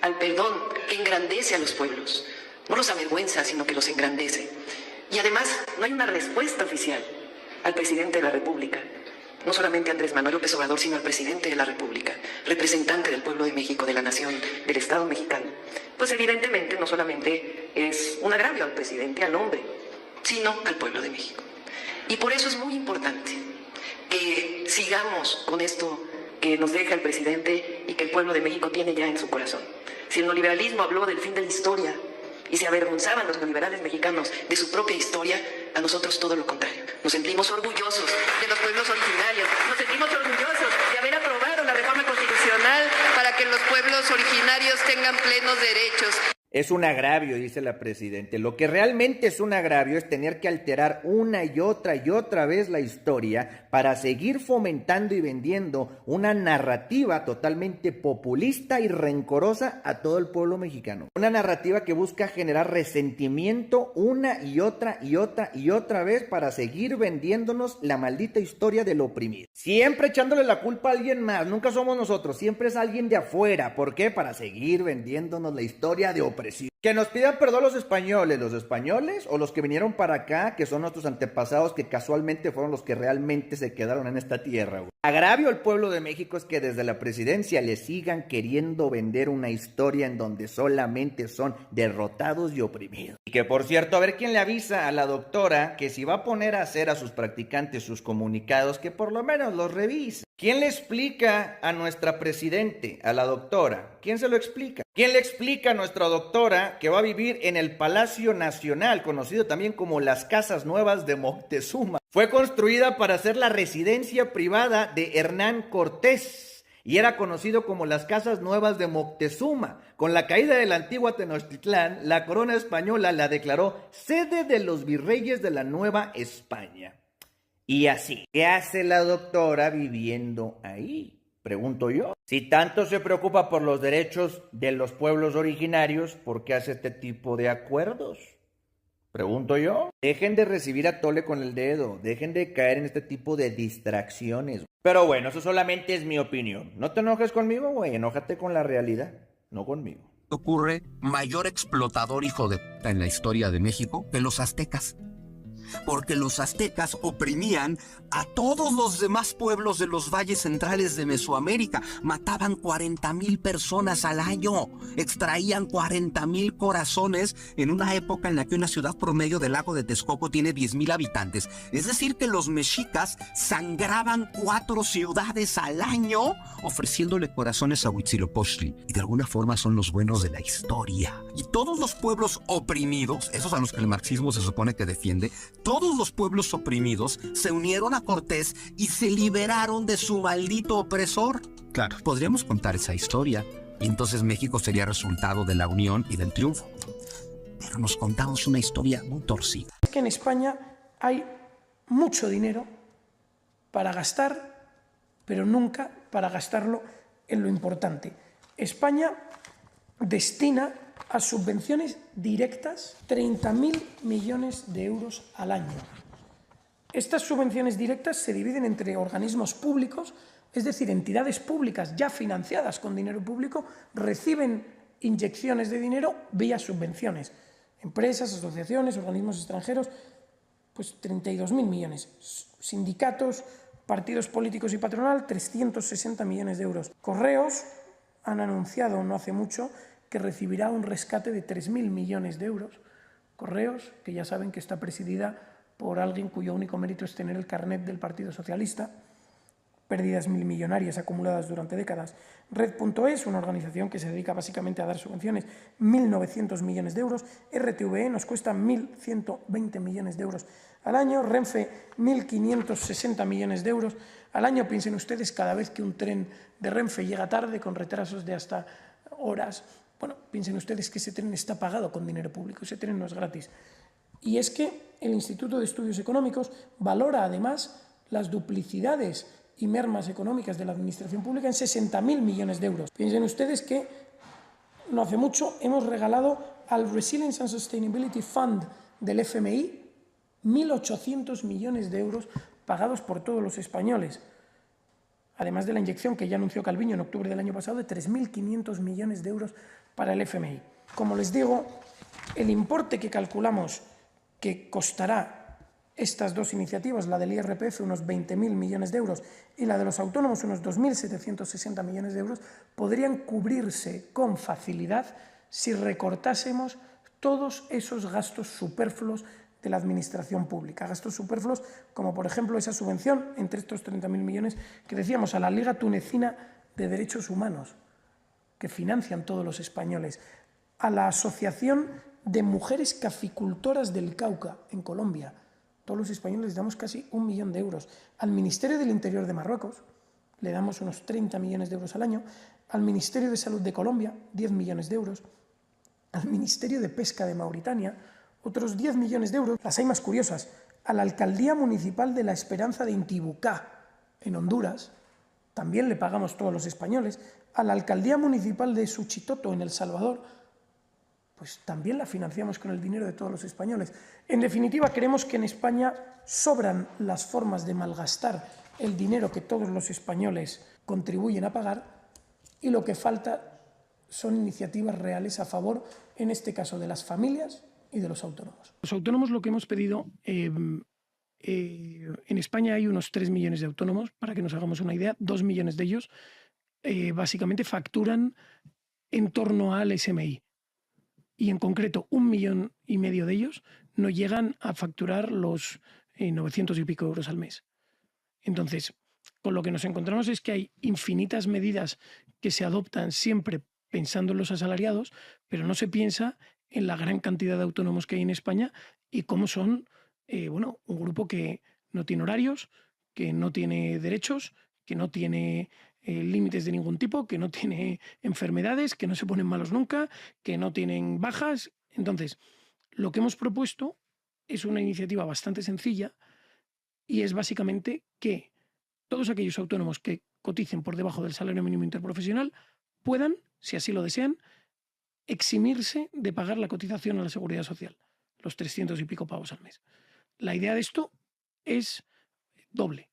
al perdón que engrandece a los pueblos. No los avergüenza, sino que los engrandece. Y además, no hay una respuesta oficial al presidente de la República. No solamente a Andrés Manuel López Obrador, sino al presidente de la República, representante del pueblo de México, de la nación, del Estado mexicano. Pues evidentemente no solamente es un agravio al presidente, al hombre, sino al pueblo de México. Y por eso es muy importante que sigamos con esto que nos deja el presidente y que el pueblo de México tiene ya en su corazón. Si el neoliberalismo habló del fin de la historia y se avergonzaban los neoliberales mexicanos de su propia historia, a nosotros todo lo contrario. Nos sentimos orgullosos de los pueblos originarios, nos sentimos orgullosos de haber aprobado la reforma constitucional para que los pueblos originarios tengan plenos derechos. Es un agravio, dice la presidenta. Lo que realmente es un agravio es tener que alterar una y otra vez la historia para seguir fomentando y vendiendo una narrativa totalmente populista y rencorosa a todo el pueblo mexicano. Una narrativa que busca generar resentimiento una y otra vez para seguir vendiéndonos la maldita historia del oprimido. Siempre echándole la culpa a alguien más, nunca somos nosotros, siempre es alguien de afuera. ¿Por qué? Para seguir vendiéndonos la historia de opresión. Que nos pidan perdón los españoles o los que vinieron para acá, que son nuestros antepasados, que casualmente fueron los que realmente se quedaron en esta tierra. Agravio al pueblo de México es que desde la presidencia le sigan queriendo vender una historia en donde solamente son derrotados y oprimidos. Y que por cierto, a ver quién le avisa a la doctora que si va a poner a hacer a sus practicantes sus comunicados, que por lo menos los revise. ¿Quién le explica a nuestra presidente, a la doctora? ¿Quién se lo explica? ¿Quién le explica a nuestra doctora que va a vivir en el Palacio Nacional, conocido también como las Casas Nuevas de Moctezuma? Fue construida para ser la residencia privada de Hernán Cortés y era conocido como las Casas Nuevas de Moctezuma. Con la caída de la antigua Tenochtitlán, la corona española la declaró sede de los virreyes de la Nueva España. Y así, ¿qué hace la doctora viviendo ahí? Pregunto yo. Si tanto se preocupa por los derechos de los pueblos originarios, ¿por qué hace este tipo de acuerdos? Pregunto yo. Dejen de recibir a tole con el dedo, dejen de caer en este tipo de distracciones. Pero bueno, eso solamente es mi opinión. No te enojes conmigo, güey, enójate con la realidad, no conmigo. Ocurre mayor explotador hijo de puta en la historia de México que los aztecas. Porque los aztecas oprimían a todos los demás pueblos de los valles centrales de Mesoamérica. Mataban 40,000 personas al año. Extraían 40,000 corazones en una época en la que una ciudad promedio del lago de Texcoco tiene 10,000 habitantes. Es decir, que los mexicas sangraban 4 ciudades al año ofreciéndole corazones a Huitzilopochtli. Y de alguna forma son los buenos de la historia. Y todos los pueblos oprimidos, esos a los que el marxismo se supone que defiende, todos los pueblos oprimidos se unieron a Cortés y se liberaron de su maldito opresor. Claro, podríamos contar esa historia y entonces México sería resultado de la unión y del triunfo. Pero nos contamos una historia muy torcida. Es que en España hay mucho dinero para gastar, pero nunca para gastarlo en lo importante. España destina a subvenciones directas 30.000 millones de euros al año. Estas subvenciones directas se dividen entre organismos públicos, es decir, entidades públicas ya financiadas con dinero público reciben inyecciones de dinero vía subvenciones. Empresas, asociaciones, organismos extranjeros, pues 32.000 millones. Sindicatos, partidos políticos y patronal, 360 millones de euros. Correos han anunciado no hace mucho que recibirá un rescate de 3.000 millones de euros. Correos, que ya saben que está presidida por alguien cuyo único mérito es tener el carnet del Partido Socialista, pérdidas millonarias acumuladas durante décadas. Red.es, una organización que se dedica básicamente a dar subvenciones, 1.900 millones de euros. RTVE nos cuesta 1.120 millones de euros al año. Renfe, 1.560 millones de euros al año. Piensen ustedes, cada vez que un tren de Renfe llega tarde, con retrasos de hasta horas, bueno, piensen ustedes que ese tren está pagado con dinero público, ese tren no es gratis. Y es que el Instituto de Estudios Económicos valora además las duplicidades y mermas económicas de la administración pública en 60.000 millones de euros. Piensen ustedes que no hace mucho hemos regalado al Resilience and Sustainability Fund del FMI 1.800 millones de euros pagados por todos los españoles, además de la inyección que ya anunció Calviño en octubre del año pasado de 3.500 millones de euros para el FMI. Como les digo, el importe que calculamos que costará estas dos iniciativas, la del IRPF, unos 20.000 millones de euros, y la de los autónomos, unos 2.760 millones de euros, podrían cubrirse con facilidad si recortásemos todos esos gastos superfluos de la administración pública. Gastos superfluos como, por ejemplo, esa subvención, entre estos 30.000 millones, que decíamos, a la Liga Tunecina de Derechos Humanos, que financian todos los españoles, a la Asociación de Mujeres Caficultoras del Cauca, en Colombia. Todos los españoles les damos casi 1 millón de euros. Al Ministerio del Interior de Marruecos le damos unos 30 millones de euros al año. Al Ministerio de Salud de Colombia, 10 millones de euros. Al Ministerio de Pesca de Mauritania, otros 10 millones de euros. Las hay más curiosas. A la Alcaldía Municipal de La Esperanza de Intibucá, en Honduras, también le pagamos todos los españoles. A la Alcaldía Municipal de Suchitoto, en El Salvador, pues también la financiamos con el dinero de todos los españoles. En definitiva, creemos que en España sobran las formas de malgastar el dinero que todos los españoles contribuyen a pagar, y lo que falta son iniciativas reales a favor, en este caso, de las familias y de los autónomos. Los autónomos, lo que hemos pedido, en España hay unos 3 millones de autónomos, para que nos hagamos una idea. 2 millones de ellos básicamente facturan en torno al SMI. Y en concreto 1,5 millones de ellos no llegan a facturar los 900 y pico euros al mes. Entonces, con lo que nos encontramos es que hay infinitas medidas que se adoptan siempre pensando en los asalariados, pero no se piensa en la gran cantidad de autónomos que hay en España y cómo son un grupo que no tiene horarios, que no tiene derechos, que no tiene límites de ningún tipo, que no tiene enfermedades, que no se ponen malos nunca, que no tienen bajas. Entonces, lo que hemos propuesto es una iniciativa bastante sencilla, y es básicamente que todos aquellos autónomos que coticen por debajo del salario mínimo interprofesional puedan, si así lo desean, eximirse de pagar la cotización a la Seguridad Social, los 300 y pico pavos al mes. La idea de esto es doble.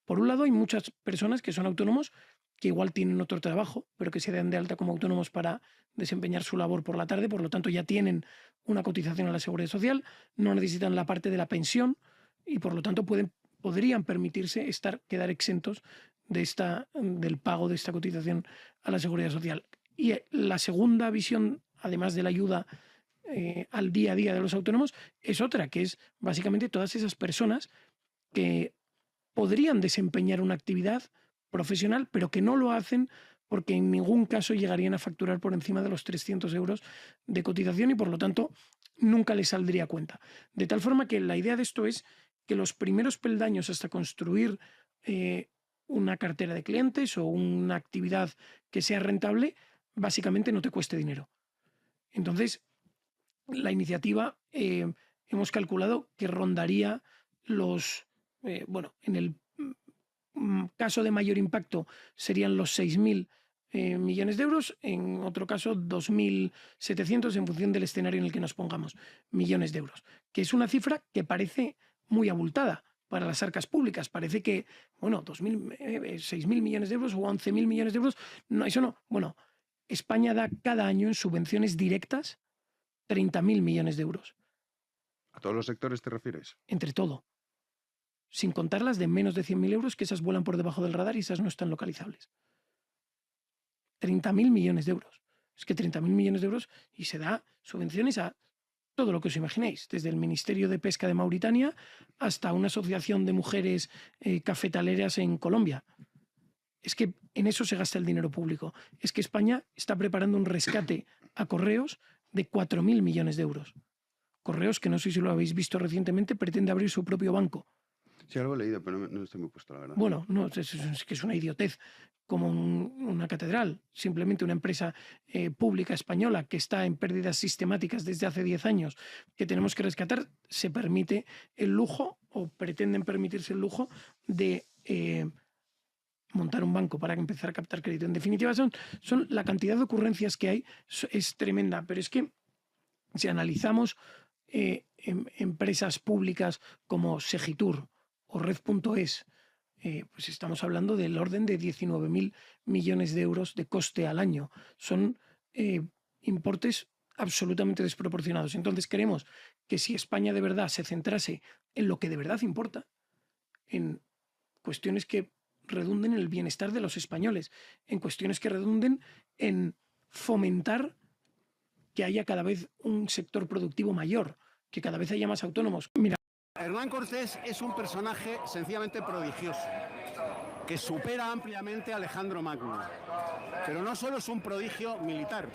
Por un lado, hay muchas personas que son autónomos que igual tienen otro trabajo, pero que se dan de alta como autónomos para desempeñar su labor por la tarde, por lo tanto ya tienen una cotización a la Seguridad Social, no necesitan la parte de la pensión y por lo tanto podrían permitirse quedar exentos del pago de esta cotización a la Seguridad Social. Y la segunda visión, además de la ayuda al día a día de los autónomos, es otra, que es básicamente todas esas personas que podrían desempeñar una actividad profesional, pero que no lo hacen porque en ningún caso llegarían a facturar por encima de los 300 euros de cotización y por lo tanto nunca les saldría a cuenta. De tal forma que la idea de esto es que los primeros peldaños hasta construir una cartera de clientes o una actividad que sea rentable, básicamente no te cueste dinero. Entonces, la iniciativa hemos calculado que rondaría en el caso de mayor impacto serían los 6.000 millones de euros, en otro caso 2.700 en función del escenario en el que nos pongamos, millones de euros, que es una cifra que parece muy abultada para las arcas públicas. Parece que, 6.000 millones de euros o 11.000 millones de euros, no, eso no. Bueno, España da cada año en subvenciones directas 30.000 millones de euros. ¿A todos los sectores te refieres? Entre todo. Sin contar las de menos de 100.000 euros, que esas vuelan por debajo del radar y esas no están localizables. 30.000 millones de euros. Es que 30.000 millones de euros y se da subvenciones a todo lo que os imaginéis, desde el Ministerio de Pesca de Mauritania hasta una asociación de mujeres cafetaleras en Colombia. Es que en eso se gasta el dinero público. Es que España está preparando un rescate a Correos de 4.000 millones de euros. Correos, que no sé si lo habéis visto recientemente, pretende abrir su propio banco. Sí, algo he leído, pero no estoy muy puesto, la verdad. Bueno, no, es que es una idiotez, como una catedral. Simplemente una empresa pública española que está en pérdidas sistemáticas desde hace 10 años, que tenemos que rescatar, se permite el lujo, o pretenden permitirse el lujo, de montar un banco para empezar a captar crédito. En definitiva, son la cantidad de ocurrencias que hay es tremenda, pero es que si analizamos empresas públicas como Segitur o Red.es, pues estamos hablando del orden de 19.000 millones de euros de coste al año. Son importes absolutamente desproporcionados. Entonces creemos que si España de verdad se centrase en lo que de verdad importa, en cuestiones que redunden en el bienestar de los españoles, en cuestiones que redunden en fomentar que haya cada vez un sector productivo mayor, que cada vez haya más autónomos. Mira, Hernán Cortés es un personaje sencillamente prodigioso, que supera ampliamente a Alejandro Magno. Pero no solo es un prodigio militar,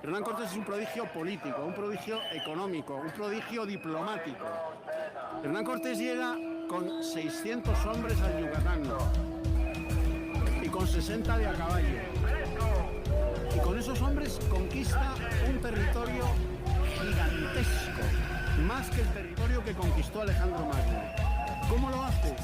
Hernán Cortés es un prodigio político, un prodigio económico, un prodigio diplomático. Hernán Cortés llega con 600 hombres al Yucatán y con 60 de a caballo. Y con esos hombres conquista un territorio gigantesco, más que el territorio que conquistó Alejandro Magno. ¿Cómo lo hace?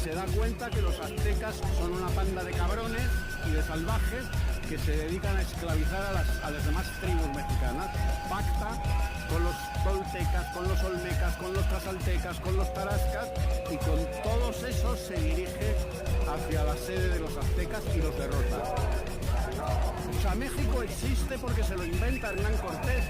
Se da cuenta que los aztecas son una panda de cabrones y de salvajes que se dedican a esclavizar a las demás tribus mexicanas. Pacta con los toltecas, con los olmecas, con los tlaxcaltecas, con los tarascas, y con todos esos se dirige hacia la sede de los aztecas y los derrota. O sea, México existe porque se lo inventa Hernán Cortés.